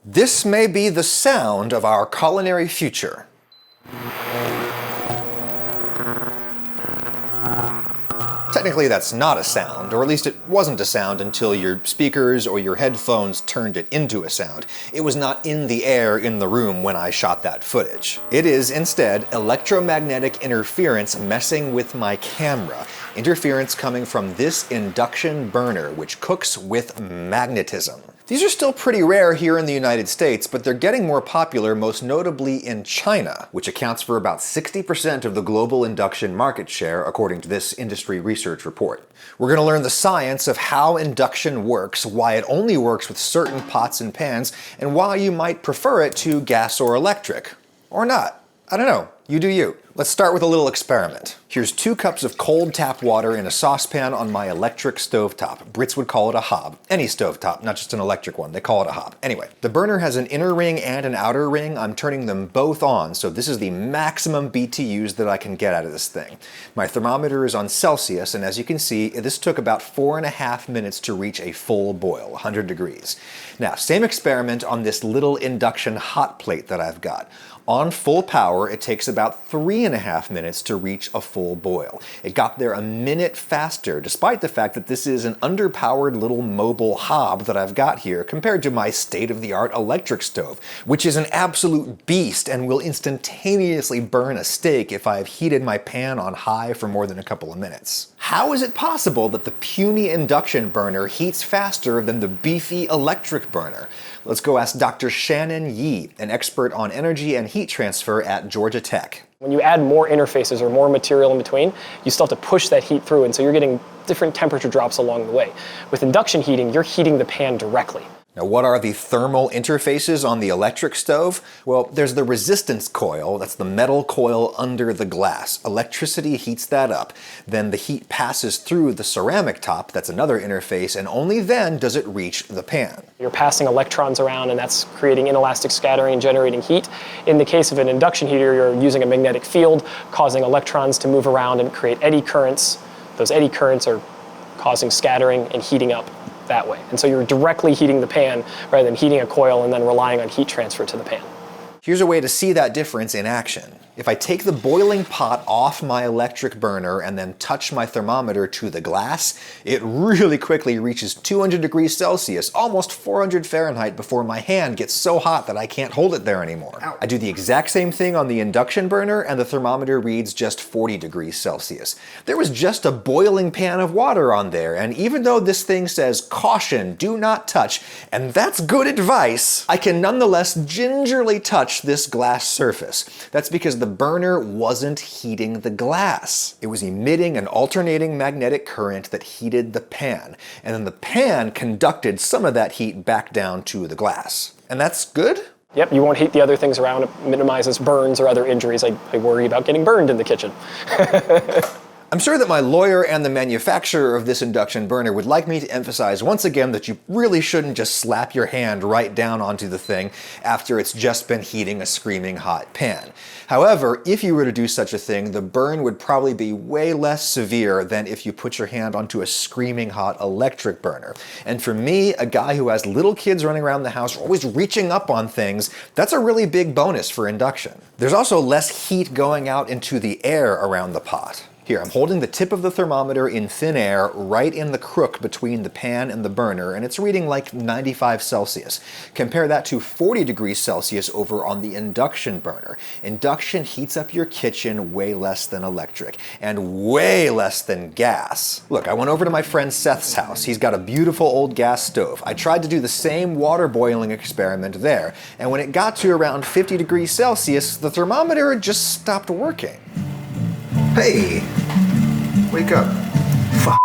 This may be the sound of our culinary future. Technically, that's not a sound, or at least it wasn't a sound until your speakers or your headphones turned it into a sound. It was not in the air in the room when I shot that footage. It is instead electromagnetic interference messing with my camera. Interference coming from this induction burner, which cooks with magnetism. These are still pretty rare here in the United States, but they're getting more popular, most notably in China, which accounts for about 60% of the global induction market share, according to this industry research report. We're going to learn the science of how induction works, why it only works with certain pots and pans, and why you might prefer it to gas or electric. Or not. I don't know. You do you. Let's start with a little experiment. Here's 2 cups of cold tap water in a saucepan on my electric stovetop. Brits would call it a hob. Any stovetop, not just an electric one. They call it a hob. Anyway, the burner has an inner ring and an outer ring. I'm turning them both on, so this is the maximum BTUs that I can get out of this thing. My thermometer is on Celsius, and as you can see, this took about 4.5 minutes to reach a full boil, 100 degrees. Now, same experiment on this little induction hot plate that I've got. On full power, it takes about 3.5 minutes to reach a full boil. It got there a minute faster, despite the fact that this is an underpowered little mobile hob that I've got here compared to my state-of-the-art electric stove, which is an absolute beast and will instantaneously burn a steak if I've heated my pan on high for more than a couple of minutes. How is it possible that the puny induction burner heats faster than the beefy electric burner? Let's go ask Dr. Shannon Yee, an expert on energy and heat transfer at Georgia Tech. When you add more interfaces or more material in between, you still have to push that heat through, and so you're getting different temperature drops along the way. With induction heating, you're heating the pan directly. Now, what are the thermal interfaces on the electric stove? Well, there's the resistance coil, that's the metal coil under the glass. Electricity heats that up. Then the heat passes through the ceramic top, that's another interface, and only then does it reach the pan. You're passing electrons around, and that's creating inelastic scattering and generating heat. In the case of an induction heater, you're using a magnetic field, causing electrons to move around and create eddy currents. Those eddy currents are causing scattering and heating up that way. And so you're directly heating the pan rather than heating a coil and then relying on heat transfer to the pan. Here's a way to see that difference in action. If I take the boiling pot off my electric burner and then touch my thermometer to the glass, it really quickly reaches 200 degrees Celsius, almost 400 Fahrenheit, before my hand gets so hot that I can't hold it there anymore. Ow. I do the exact same thing on the induction burner and the thermometer reads just 40 degrees Celsius. There was just a boiling pan of water on there, and even though this thing says caution, do not touch, and that's good advice, I can nonetheless gingerly touch this glass surface. That's because the burner wasn't heating the glass. It was emitting an alternating magnetic current that heated the pan, and then the pan conducted some of that heat back down to the glass. And that's good? Yep, you won't heat the other things around. It minimizes burns or other injuries. I worry about getting burned in the kitchen. I'm sure that my lawyer and the manufacturer of this induction burner would like me to emphasize once again that you really shouldn't just slap your hand right down onto the thing after it's just been heating a screaming hot pan. However, if you were to do such a thing, the burn would probably be way less severe than if you put your hand onto a screaming hot electric burner. And for me, a guy who has little kids running around the house always reaching up on things, that's a really big bonus for induction. There's also less heat going out into the air around the pot. Here, I'm holding the tip of the thermometer in thin air right in the crook between the pan and the burner, and it's reading like 95 Celsius. Compare that to 40 degrees Celsius over on the induction burner. Induction heats up your kitchen way less than electric, and way less than gas. Look, I went over to my friend Seth's house. He's got a beautiful old gas stove. I tried to do the same water boiling experiment there, and when it got to around 50 degrees Celsius, the thermometer just stopped working. Hey, wake up. Fuck.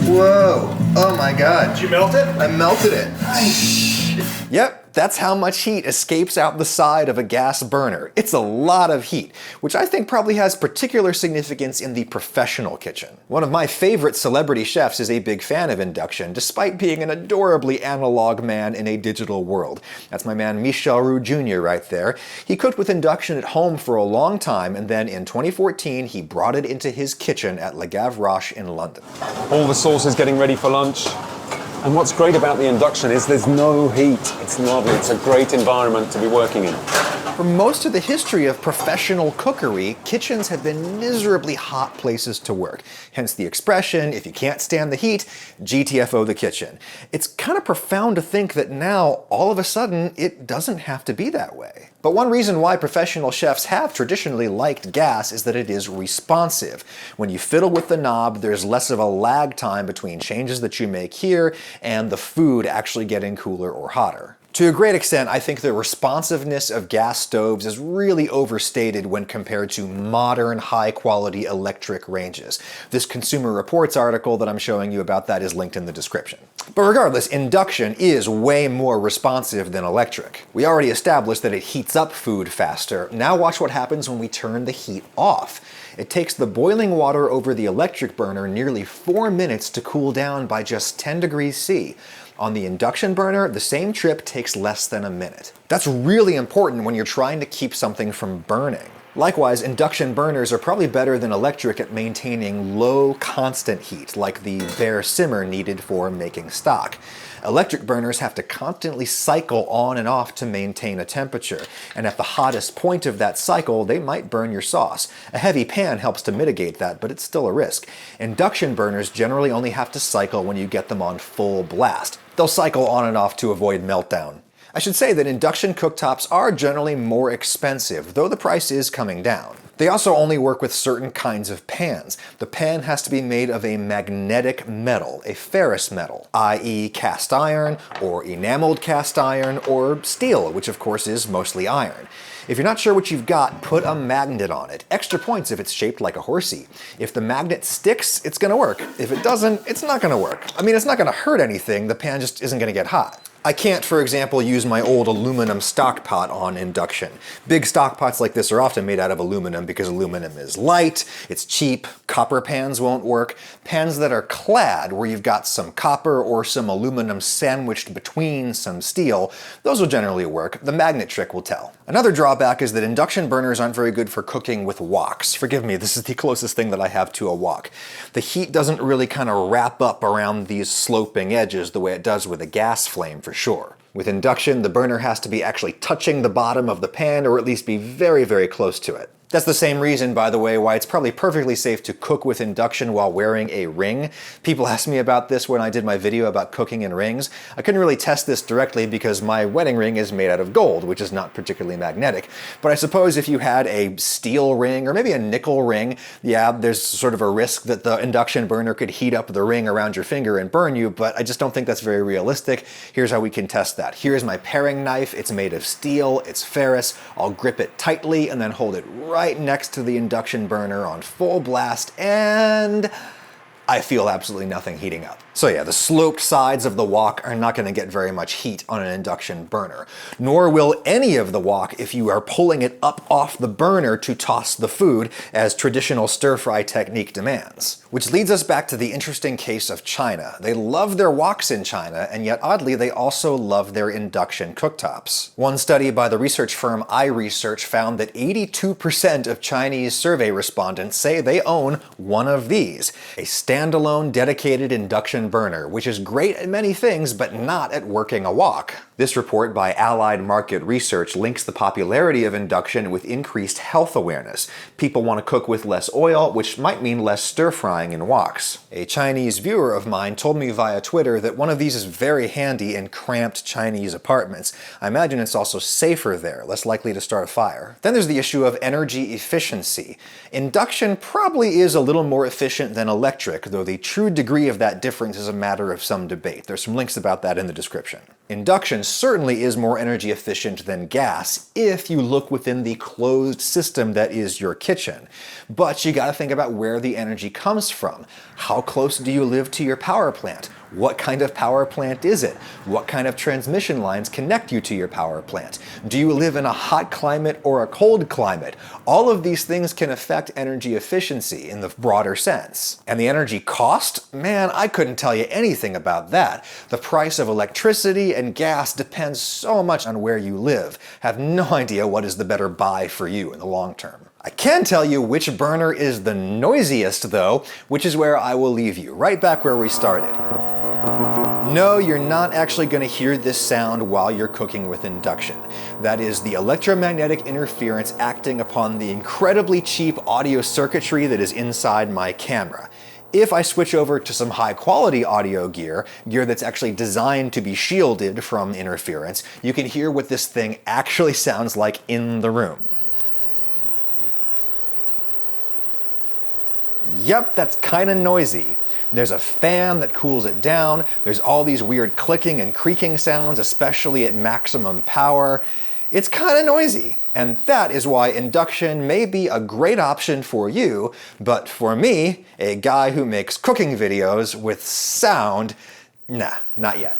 Whoa, oh my God. Did you melt it? I melted it. Yep. That's how much heat escapes out the side of a gas burner. It's a lot of heat, which I think probably has particular significance in the professional kitchen. One of my favorite celebrity chefs is a big fan of induction, despite being an adorably analog man in a digital world. That's my man Michel Roux Jr. right there. He cooked with induction at home for a long time, and then in 2014 he brought it into his kitchen at Le Gavroche in London. All the sauces getting ready for lunch. And what's great about the induction is there's no heat. It's lovely. It's a great environment to be working in. For most of the history of professional cookery, kitchens have been miserably hot places to work. Hence the expression, if you can't stand the heat, GTFO the kitchen. It's kind of profound to think that now, all of a sudden, it doesn't have to be that way. But one reason why professional chefs have traditionally liked gas is that it is responsive. When you fiddle with the knob, there's less of a lag time between changes that you make here and the food actually getting cooler or hotter. To a great extent, I think the responsiveness of gas stoves is really overstated when compared to modern, high-quality electric ranges. This Consumer Reports article that I'm showing you about that is linked in the description. But regardless, induction is way more responsive than electric. We already established that it heats up food faster. Now watch what happens when we turn the heat off. It takes the boiling water over the electric burner nearly 4 minutes to cool down by just 10 degrees C. On the induction burner, the same trip takes less than a minute. That's really important when you're trying to keep something from burning. Likewise, induction burners are probably better than electric at maintaining low, constant heat, like the bare simmer needed for making stock. Electric burners have to constantly cycle on and off to maintain a temperature, and at the hottest point of that cycle, they might burn your sauce. A heavy pan helps to mitigate that, but it's still a risk. Induction burners generally only have to cycle when you get them on full blast. They'll cycle on and off to avoid meltdown. I should say that induction cooktops are generally more expensive, though the price is coming down. They also only work with certain kinds of pans. The pan has to be made of a magnetic metal, a ferrous metal, i.e. cast iron, or enameled cast iron, or steel, which of course is mostly iron. If you're not sure what you've got, put a magnet on it. Extra points if it's shaped like a horsey. If the magnet sticks, it's gonna work. If it doesn't, it's not gonna work. I mean, it's not gonna hurt anything, the pan just isn't gonna get hot. I can't, for example, use my old aluminum stock pot on induction. Big stock pots like this are often made out of aluminum because aluminum is light, it's cheap, copper pans won't work. Pans that are clad, where you've got some copper or some aluminum sandwiched between some steel, those will generally work. The magnet trick will tell. Another drawback is that induction burners aren't very good for cooking with woks. Forgive me, this is the closest thing that I have to a wok. The heat doesn't really kind of wrap up around these sloping edges the way it does with a gas flame, for sure. With induction, the burner has to be actually touching the bottom of the pan, or at least be very, very close to it. That's the same reason, by the way, why it's probably perfectly safe to cook with induction while wearing a ring. People asked me about this when I did my video about cooking in rings. I couldn't really test this directly because my wedding ring is made out of gold, which is not particularly magnetic. But I suppose if you had a steel ring or maybe a nickel ring, yeah, there's sort of a risk that the induction burner could heat up the ring around your finger and burn you, but I just don't think that's very realistic. Here's how we can test that. Here's my paring knife. It's made of steel, it's ferrous. I'll grip it tightly and then hold it right next to the induction burner on full blast, and I feel absolutely nothing heating up. So yeah, the sloped sides of the wok are not going to get very much heat on an induction burner. Nor will any of the wok if you are pulling it up off the burner to toss the food, as traditional stir-fry technique demands. Which leads us back to the interesting case of China. They love their woks in China, and yet oddly they also love their induction cooktops. One study by the research firm iResearch found that 82% of Chinese survey respondents say they own one of these, a standalone dedicated induction burner, which is great at many things, but not at working a wok. This report by Allied Market Research links the popularity of induction with increased health awareness. People want to cook with less oil, which might mean less stir-frying in woks. A Chinese viewer of mine told me via Twitter that one of these is very handy in cramped Chinese apartments. I imagine it's also safer there, less likely to start a fire. Then there's the issue of energy efficiency. Induction probably is a little more efficient than electric, though the true degree of that difference is a matter of some debate. There's some links about that in the description. Induction certainly is more energy efficient than gas if you look within the closed system that is your kitchen. But you gotta think about where the energy comes from. How close do you live to your power plant? What kind of power plant is it? What kind of transmission lines connect you to your power plant? Do you live in a hot climate or a cold climate? All of these things can affect energy efficiency in the broader sense. And the energy cost? Man, I couldn't tell you anything about that. The price of electricity and gas depends so much on where you live. Have no idea what is the better buy for you in the long term. I can tell you which burner is the noisiest though, which is where I will leave you, right back where we started. No, you're not actually going to hear this sound while you're cooking with induction. That is the electromagnetic interference acting upon the incredibly cheap audio circuitry that is inside my camera. If I switch over to some high quality audio gear that's actually designed to be shielded from interference, you can hear what this thing actually sounds like in the room. Yep, that's kind of noisy. There's a fan that cools it down, there's all these weird clicking and creaking sounds, especially at maximum power. It's kind of noisy, and that is why induction may be a great option for you, but for me, a guy who makes cooking videos with sound, nah, not yet.